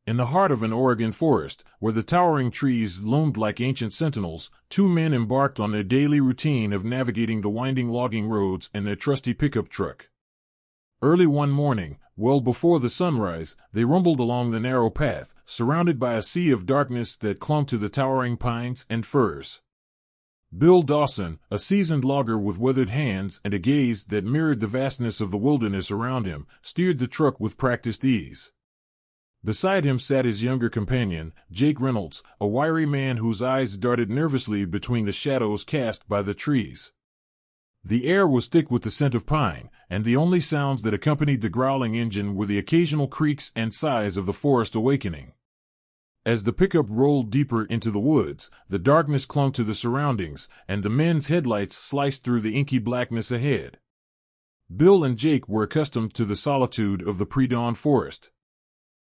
In the heart of an Oregon forest, where the towering trees loomed like ancient sentinels, two men embarked on their daily routine of navigating the winding logging roads in their trusty pickup truck. Early one morning, well before the sunrise, they rumbled along the narrow path, surrounded by a sea of darkness that clung to the towering pines and firs. Bill Dawson, a seasoned logger with weathered hands and a gaze that mirrored the vastness of the wilderness around him, steered the truck with practiced ease. Beside him sat his younger companion, Jake Reynolds, a wiry man whose eyes darted nervously between the shadows cast by the trees. The air was thick with the scent of pine, and the only sounds that accompanied the growling engine were the occasional creaks and sighs of the forest awakening. As the pickup rolled deeper into the woods, the darkness clung to the surroundings, and the men's headlights sliced through the inky blackness ahead. Bill and Jake were accustomed to the solitude of the pre-dawn forest.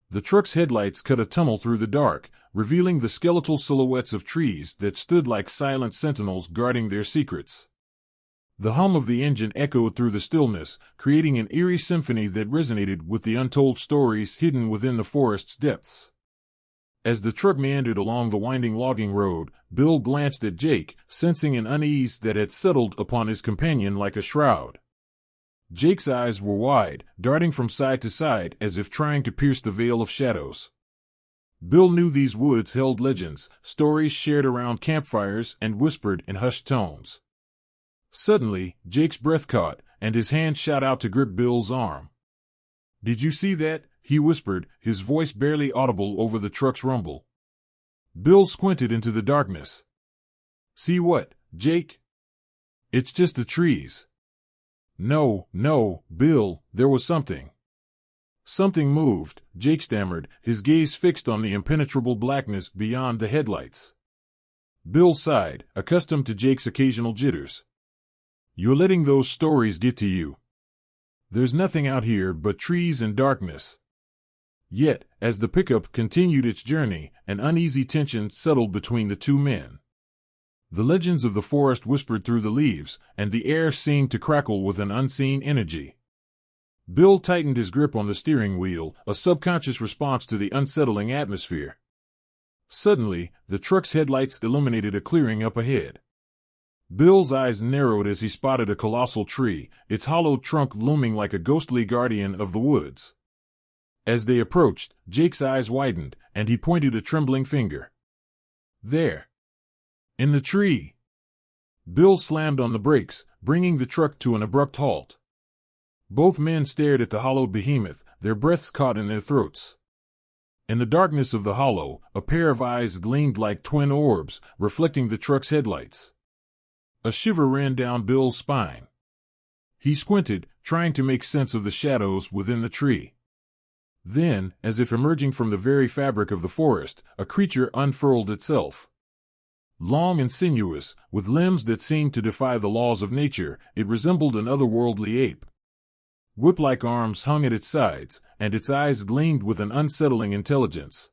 The truck's headlights cut a tunnel through the dark, revealing the skeletal silhouettes of trees that stood like silent sentinels guarding their secrets. The hum of the engine echoed through the stillness, creating an eerie symphony that resonated with the untold stories hidden within the forest's depths. As the truck meandered along the winding logging road, Bill glanced at Jake, sensing an unease that had settled upon his companion like a shroud. Jake's eyes were wide, darting from side to side as if trying to pierce the veil of shadows. Bill knew these woods held legends, stories shared around campfires and whispered in hushed tones. Suddenly, Jake's breath caught, and his hand shot out to grip Bill's arm. "Did you see that?" he whispered, his voice barely audible over the truck's rumble. Bill squinted into the darkness. "See what, Jake?" "It's just the trees." No, Bill, there was something." "Something moved," Jake stammered, his gaze fixed on the impenetrable blackness beyond the headlights. Bill sighed, accustomed to Jake's occasional jitters. "You're letting those stories get to you. There's nothing out here but trees and darkness." Yet, as the pickup continued its journey, an uneasy tension settled between the two men. The legends of the forest whispered through the leaves, and the air seemed to crackle with an unseen energy. Bill tightened his grip on the steering wheel, a subconscious response to the unsettling atmosphere. Suddenly, the truck's headlights illuminated a clearing up ahead. Bill's eyes narrowed as he spotted a colossal tree, its hollowed trunk looming like a ghostly guardian of the woods. As they approached, Jake's eyes widened, and he pointed a trembling finger. "There! In the tree!" Bill slammed on the brakes, bringing the truck to an abrupt halt. Both men stared at the hollowed behemoth, their breaths caught in their throats. In the darkness of the hollow, a pair of eyes gleamed like twin orbs, reflecting the truck's headlights. A shiver ran down Bill's spine. He squinted, trying to make sense of the shadows within the tree. Then, as if emerging from the very fabric of the forest, a creature unfurled itself. Long and sinuous, with limbs that seemed to defy the laws of nature, it resembled an otherworldly ape. Whip-like arms hung at its sides, and its eyes gleamed with an unsettling intelligence.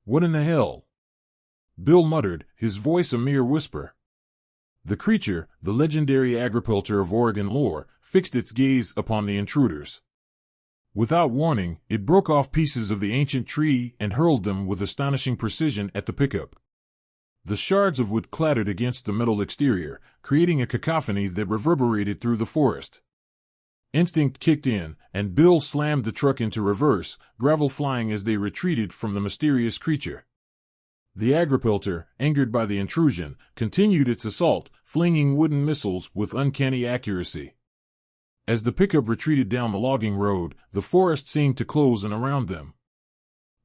"What in the hell?" Bill muttered, his voice a mere whisper. The creature, the legendary Argopelter of Oregon lore, fixed its gaze upon the intruders. Without warning, it broke off pieces of the ancient tree and hurled them with astonishing precision at the pickup. The shards of wood clattered against the metal exterior, creating a cacophony that reverberated through the forest. Instinct kicked in, and Bill slammed the truck into reverse, gravel flying as they retreated from the mysterious creature. The Argopelter, angered by the intrusion, continued its assault, flinging wooden missiles with uncanny accuracy. As the pickup retreated down the logging road, the forest seemed to close in around them.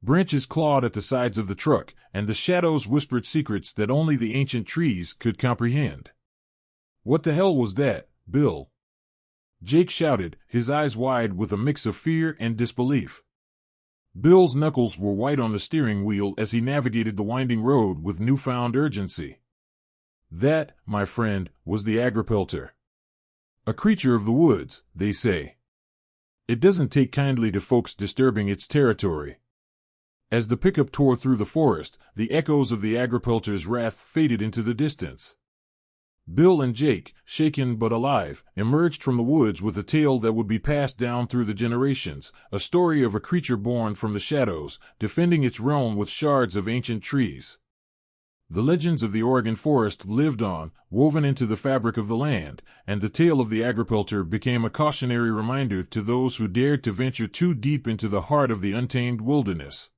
Branches clawed at the sides of the truck, and the shadows whispered secrets that only the ancient trees could comprehend. "What the hell was that, Bill?" Jake shouted, his eyes wide with a mix of fear and disbelief. Bill's knuckles were white on the steering wheel as he navigated the winding road with newfound urgency. "That, my friend, was the Argopelter. A creature of the woods, they say. It doesn't take kindly to folks disturbing its territory." As the pickup tore through the forest, the echoes of the Argopelter's wrath faded into the distance. Bill and Jake, shaken but alive, emerged from the woods with a tale that would be passed down through the generations, a story of a creature born from the shadows, defending its realm with shards of ancient trees. The legends of the Oregon forest lived on, woven into the fabric of the land, and the tale of the Argopelter became a cautionary reminder to those who dared to venture too deep into the heart of the untamed wilderness.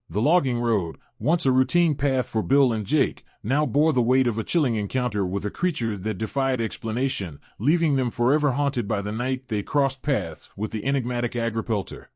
The logging road, once a routine path for Bill and Jake, now bore the weight of a chilling encounter with a creature that defied explanation, leaving them forever haunted by the night they crossed paths with the enigmatic Argopelter.